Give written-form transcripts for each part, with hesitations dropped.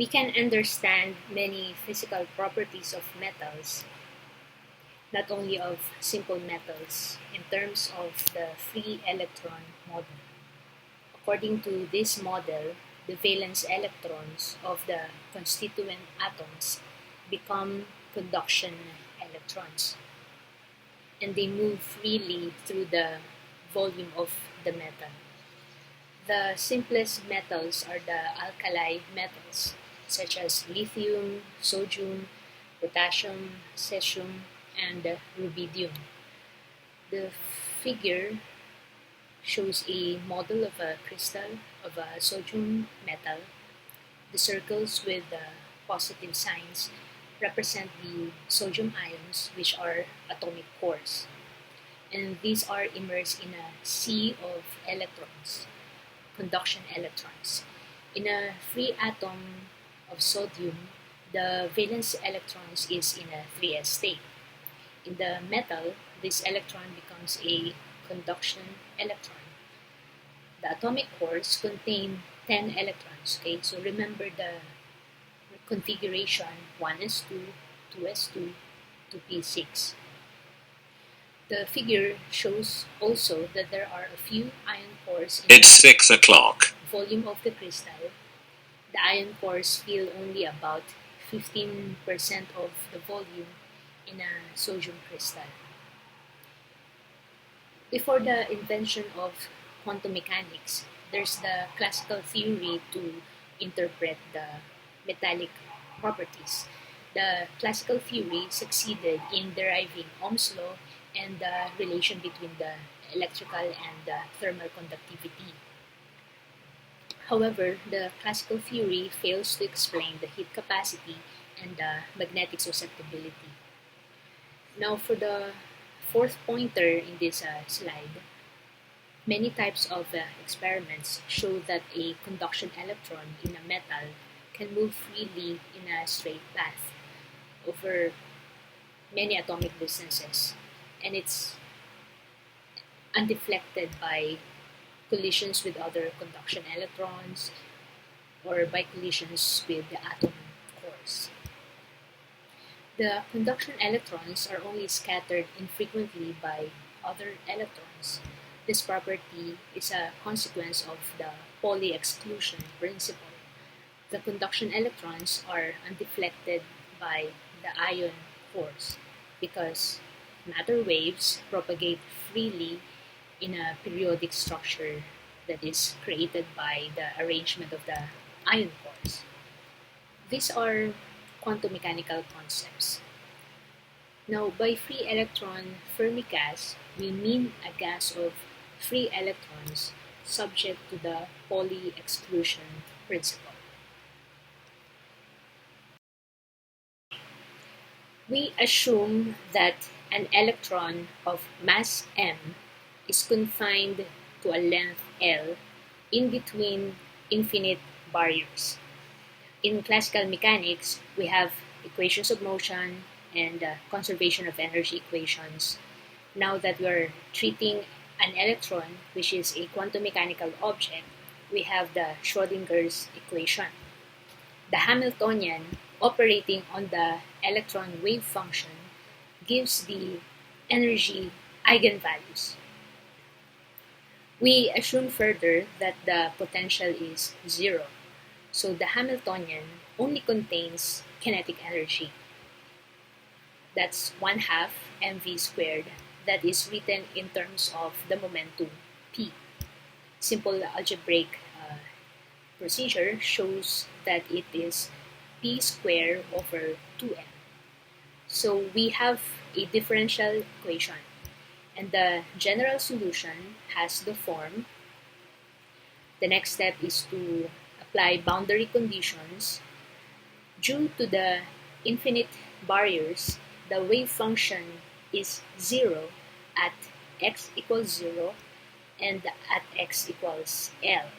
We can understand many physical properties of metals, not only of simple metals, in terms of the free electron model. According to this model, the valence electrons of the constituent atoms become conduction electrons, and they move freely through the volume of the metal. The simplest metals are the alkali metals, such as lithium, sodium, potassium, cesium, and rubidium. The figure shows a model of a crystal of a sodium metal. The circles with the positive signs represent the sodium ions, which are atomic cores, and these are immersed in a sea of electrons, conduction electrons. In a free atom of sodium, the valence electrons is in a 3s state. In the metal, this electron becomes a conduction electron. The atomic cores contain 10 electrons. Okay, so remember the configuration: 1s2, 2s2, 2p6. The figure shows also that there are a few ion cores in It's 6 o'clock. the volume of the crystal. The ion cores fill only about 15% of the volume in a sodium crystal. Before the invention of quantum mechanics, there's the classical theory to interpret the metallic properties. The classical theory succeeded in deriving Ohm's law and the relation between the electrical and the thermal conductivity. However, the classical theory fails to explain the heat capacity and the magnetic susceptibility. Now, for the fourth pointer in this slide, many types of experiments show that a conduction electron in a metal can move freely in a straight path over many atomic distances, and it's undeflected by collisions with other conduction electrons or by collisions with the atom cores. The conduction electrons are only scattered infrequently by other electrons. This property is a consequence of the Pauli exclusion principle. The conduction electrons are undeflected by the ion cores because matter waves propagate freely in a periodic structure that is created by the arrangement of the ion cores. These are quantum mechanical concepts. Now, by free electron Fermi gas, we mean a gas of free electrons subject to the Pauli exclusion principle. We assume that an electron of mass m is confined to a length L in between infinite barriers. In classical mechanics, we have equations of motion and conservation of energy equations. Now that we're treating an electron, which is a quantum mechanical object, we have the Schrodinger's equation. The Hamiltonian operating on the electron wave function gives the energy eigenvalues. We assume further that the potential is zero, so the Hamiltonian only contains kinetic energy. That's 1/2 mv squared that is written in terms of the momentum p. Simple algebraic procedure shows that it is p squared over 2m. So we have a differential equation, and the general solution has the form. The next step is to apply boundary conditions. Due to the infinite barriers, the wave function is 0 at x equals 0 and at x equals L.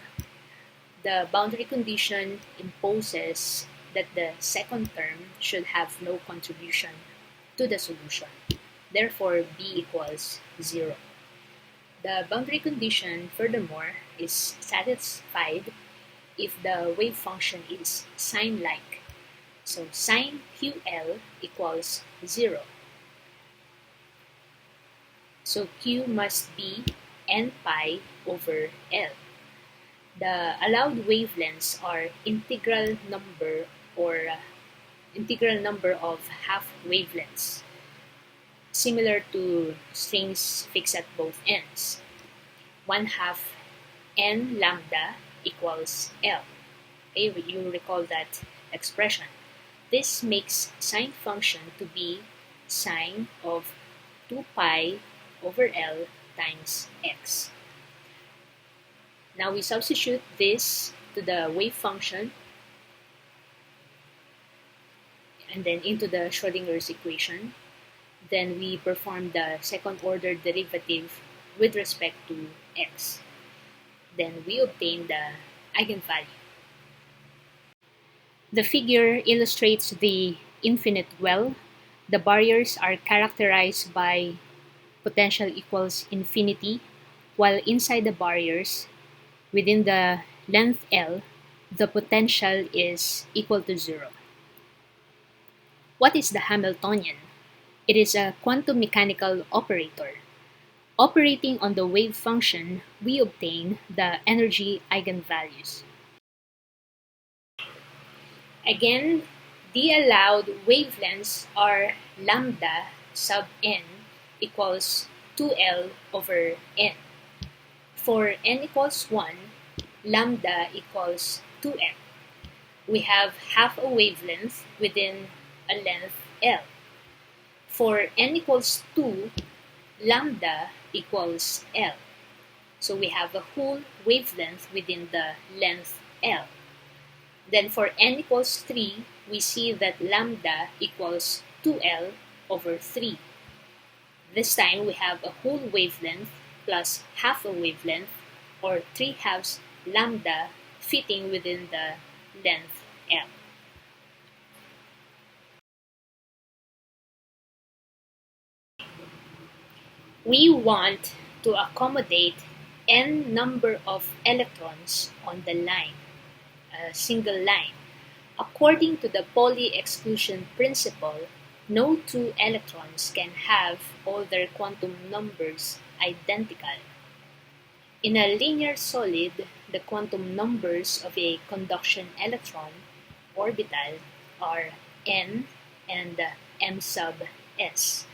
The boundary condition imposes that the second term should have no contribution to the solution. Therefore, b equals 0. The boundary condition, furthermore, is satisfied if the wave function is sine-like. So sine QL equals 0. So Q must be n pi over L. The allowed wavelengths are integral number of half wavelengths, similar to strings fixed at both ends. 1/2 n lambda equals L. Okay, you recall that expression. This makes sine function to be sine of 2 pi over L times x. Now we substitute this to the wave function and then into the Schrodinger's equation. Then we perform the second order derivative with respect to x. Then we obtain the eigenvalue. The figure illustrates the infinite well. The barriers are characterized by potential equals infinity, while inside the barriers, within the length L, the potential is equal to 0. What is the Hamiltonian? It is a quantum mechanical operator. Operating on the wave function, we obtain the energy eigenvalues. Again, the allowed wavelengths are lambda sub n equals 2L over n. For n equals 1, lambda equals 2m. We have half a wavelength within a length L. For n equals 2, lambda equals L. So we have a whole wavelength within the length L. Then for n equals 3, we see that lambda equals 2L over 3. This time we have a whole wavelength plus half a wavelength, or 3/2 lambda, fitting within the length L. We want to accommodate n number of electrons on the line, a single line. According to the Pauli exclusion principle, no two electrons can have all their quantum numbers identical. In a linear solid, the quantum numbers of a conduction electron orbital are n and m sub s,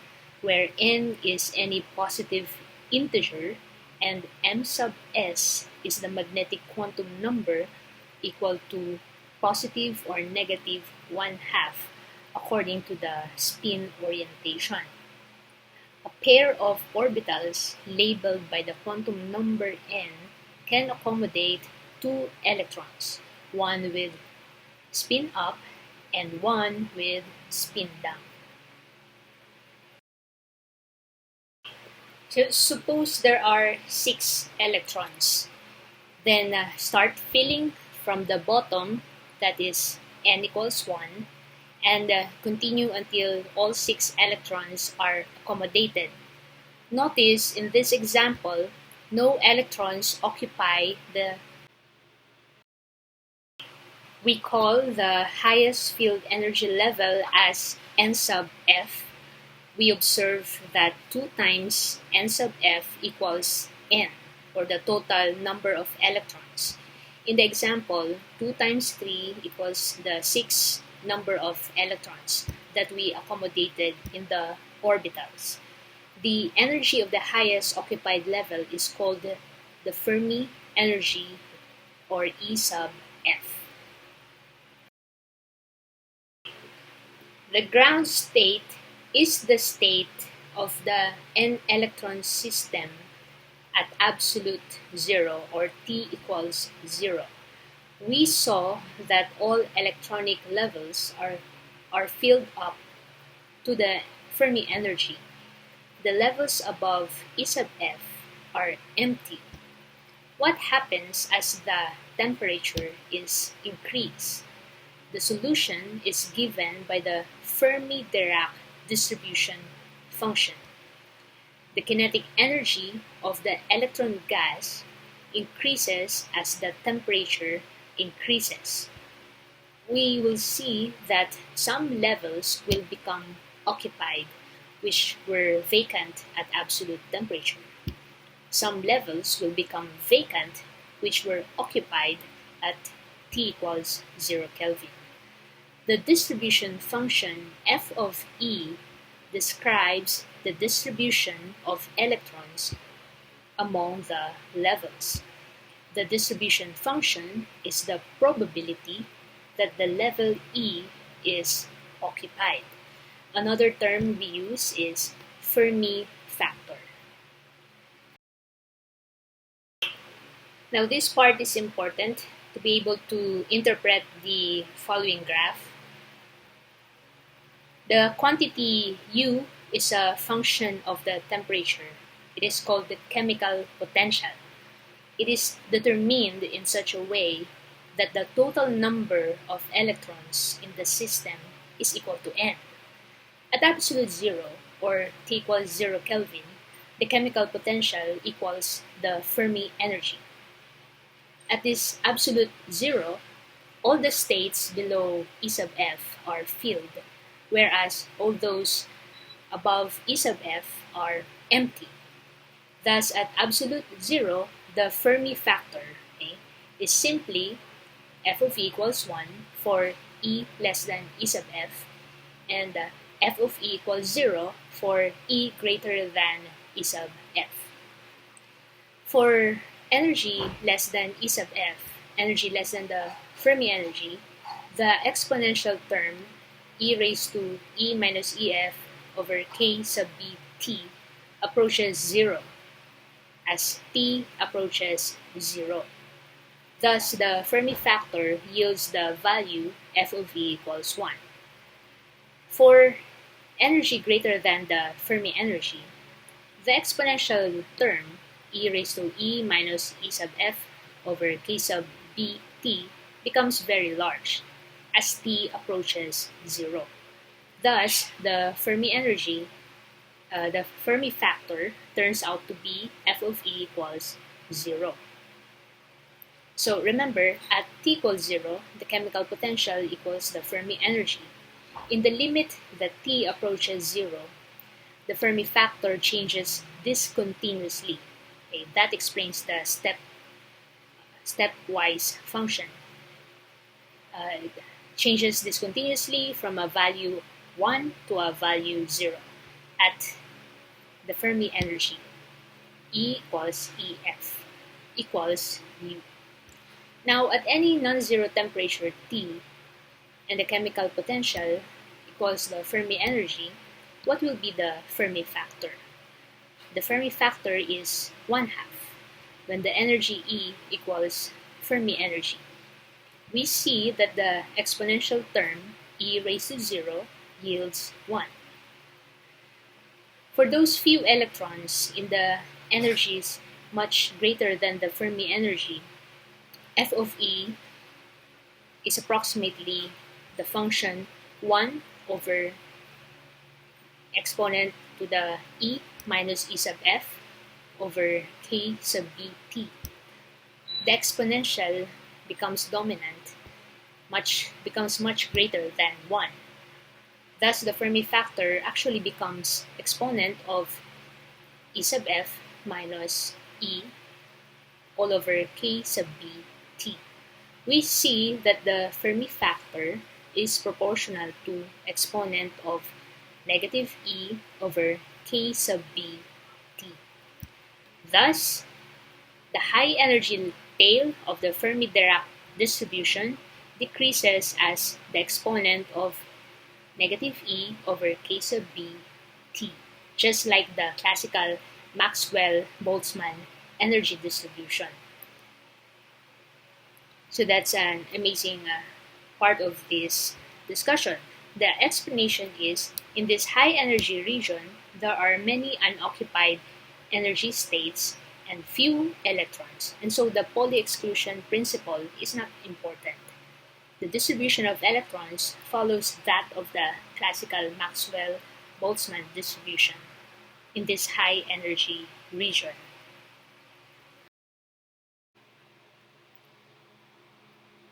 where n is any positive integer and m sub s is the magnetic quantum number equal to positive or negative 1/2 according to the spin orientation. A pair of orbitals labeled by the quantum number n can accommodate two electrons, one with spin up and one with spin down. So suppose there are 6 electrons. Then start filling from the bottom, that is n equals 1, and continue until all 6 electrons are accommodated. Notice in this example, no electrons occupy we call the highest field energy level as n sub f. We observe that 2 times n sub f equals n, or the total number of electrons. In the example, 2 times 3 equals the 6 number of electrons that we accommodated in the orbitals. The energy of the highest occupied level is called the Fermi energy, or E sub f. The ground state is the state of the n-electron system at absolute 0, or t equals 0. We saw that all electronic levels are filled up to the Fermi energy. The levels above E sub f are empty. What happens as the temperature is increased? The solution is given by the Fermi-Dirac distribution function. The kinetic energy of the electron gas increases as the temperature increases, we will see that some levels will become occupied, which were vacant at absolute temperature. Some levels will become vacant, which were occupied at T equals 0 Kelvin. The distribution function f of E describes the distribution of electrons among the levels. The distribution function is the probability that the level E is occupied. Another term we use is Fermi factor. Now this part is important to be able to interpret the following graph. The quantity U is a function of the temperature. It is called the chemical potential. It is determined in such a way that the total number of electrons in the system is equal to n. At absolute zero, or T equals 0 Kelvin, the chemical potential equals the Fermi energy. At this absolute zero, all the states below E sub f are filled, whereas all those above E sub f are empty. Thus, at absolute zero, the Fermi factor is simply f of E equals 1 for E less than E sub f, and f of E equals 0 for E greater than E sub f. For energy less than E sub f, energy less than the Fermi energy, the exponential term E raised to E minus EF over K sub B T approaches 0 as T approaches 0. Thus, the Fermi factor yields the value f of E equals 1. For energy greater than the Fermi energy, the exponential term E raised to E minus E sub f over K sub B T becomes very large as T approaches 0. Thus, the Fermi energy, the Fermi factor turns out to be f of E equals 0. So remember, at T equals 0, the chemical potential equals the Fermi energy. In the limit that T approaches 0, the Fermi factor changes discontinuously. That explains the stepwise function. It changes discontinuously from a value 1 to a value 0 at the Fermi energy. E equals EF equals U. Now, at any non-zero temperature T and the chemical potential equals the Fermi energy, what will be the Fermi factor? The Fermi factor is 1/2 when the energy E equals Fermi energy. We see that the exponential term E raised to 0 yields 1. For those few electrons in the energies much greater than the Fermi energy, f of E is approximately the function 1 over exponent to the E minus E sub f over K sub B T. The exponential becomes dominant, becomes much greater than 1. Thus, the Fermi factor actually becomes exponent of E sub f minus E all over K sub B T. We see that the Fermi factor is proportional to exponent of negative E over K sub B T. Thus, the high energy tail of the Fermi-Dirac distribution decreases as the exponent of negative E over K sub B T, just like the classical Maxwell-Boltzmann energy distribution. So that's an amazing part of this discussion. The explanation is, in this high energy region, there are many unoccupied energy states and few electrons, and so the Pauli exclusion principle is not important. The distribution of electrons follows that of the classical Maxwell-Boltzmann distribution in this high energy region.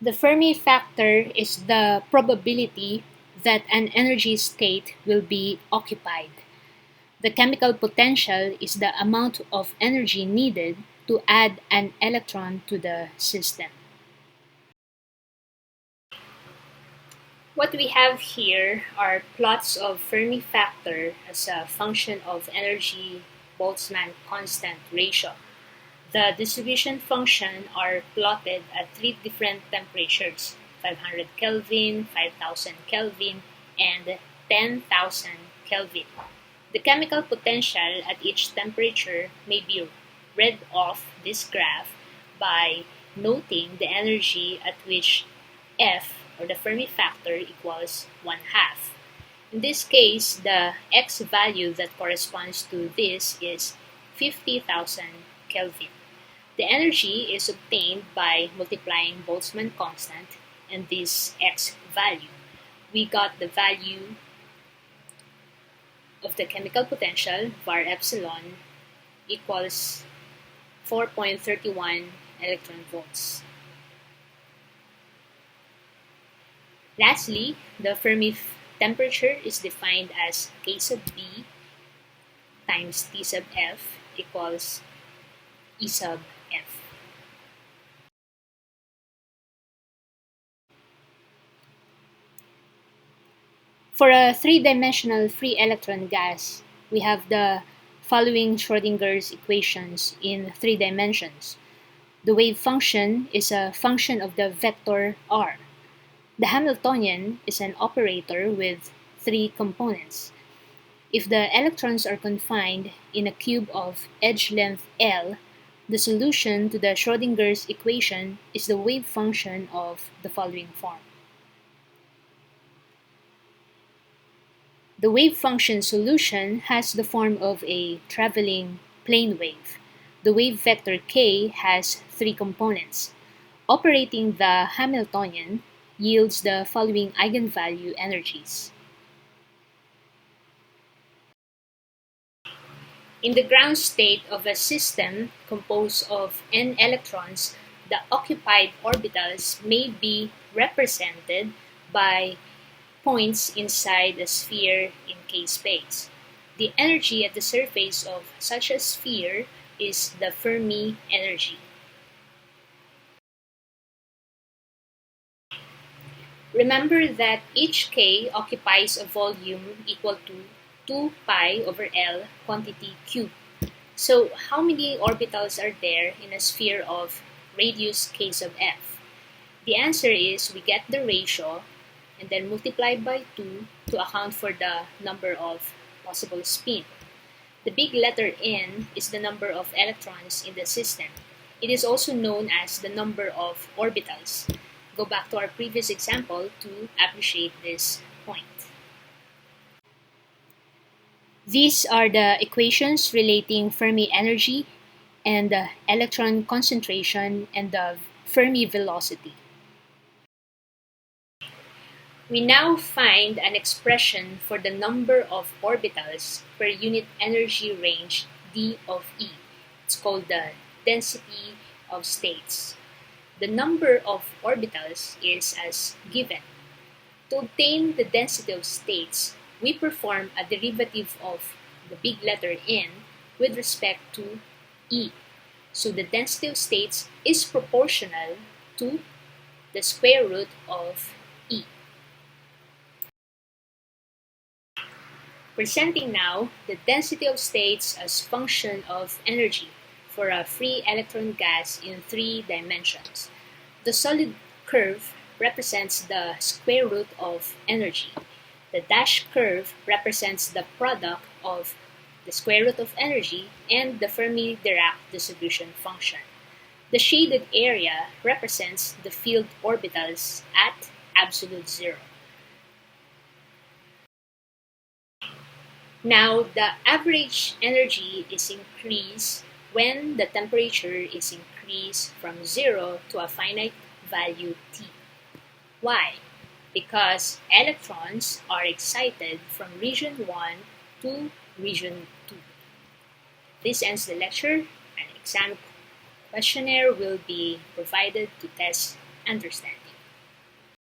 The Fermi factor is the probability that an energy state will be occupied. The chemical potential is the amount of energy needed to add an electron to the system. What we have here are plots of Fermi factor as a function of energy Boltzmann constant ratio. The distribution function are plotted at three different temperatures: 500 Kelvin, 5000 Kelvin, and 10,000 Kelvin. The chemical potential at each temperature may be read off this graph by noting the energy at which F, or the Fermi factor, equals 1/2. In this case, the X value that corresponds to this is 50,000 Kelvin. The energy is obtained by multiplying Boltzmann constant and this X value. We got the value of the chemical potential, var epsilon, equals 4.31 electron volts. Lastly, the Fermi temperature is defined as K sub B times T sub F equals E sub F. For a three-dimensional free electron gas, we have the following Schrodinger's equations in 3 dimensions. The wave function is a function of the vector r. The Hamiltonian is an operator with 3 components. If the electrons are confined in a cube of edge length L, the solution to the Schrodinger's equation is the wave function of the following form. The wave function solution has the form of a traveling plane wave. The wave vector k has 3 components. Operating the Hamiltonian yields the following eigenvalue energies. In the ground state of a system composed of n electrons, the occupied orbitals may be represented by points inside a sphere in K space. The energy at the surface of such a sphere is the Fermi energy. Remember that each K occupies a volume equal to 2 pi over L quantity Q. So how many orbitals are there in a sphere of radius K sub F? The answer is we get the ratio and then multiply by 2 to account for the number of possible spin. The big letter N is the number of electrons in the system. It is also known as the number of orbitals. Go back to our previous example to appreciate this point. These are the equations relating Fermi energy and the electron concentration and the Fermi velocity. We now find an expression for the number of orbitals per unit energy range d of E. It's called the density of states. The number of orbitals is as given. To obtain the density of states, we perform a derivative of the big letter n with respect to E. So the density of states is proportional to the square root of E. Presenting now the density of states as function of energy for a free electron gas in 3 dimensions. The solid curve represents the square root of energy. The dashed curve represents the product of the square root of energy and the Fermi-Dirac distribution function. The shaded area represents the field orbitals at absolute zero. Now, the average energy is increased when the temperature is increased from 0 to a finite value T. Why? Because electrons are excited from region 1 to region 2. This ends the lecture. An exam questionnaire will be provided to test understanding.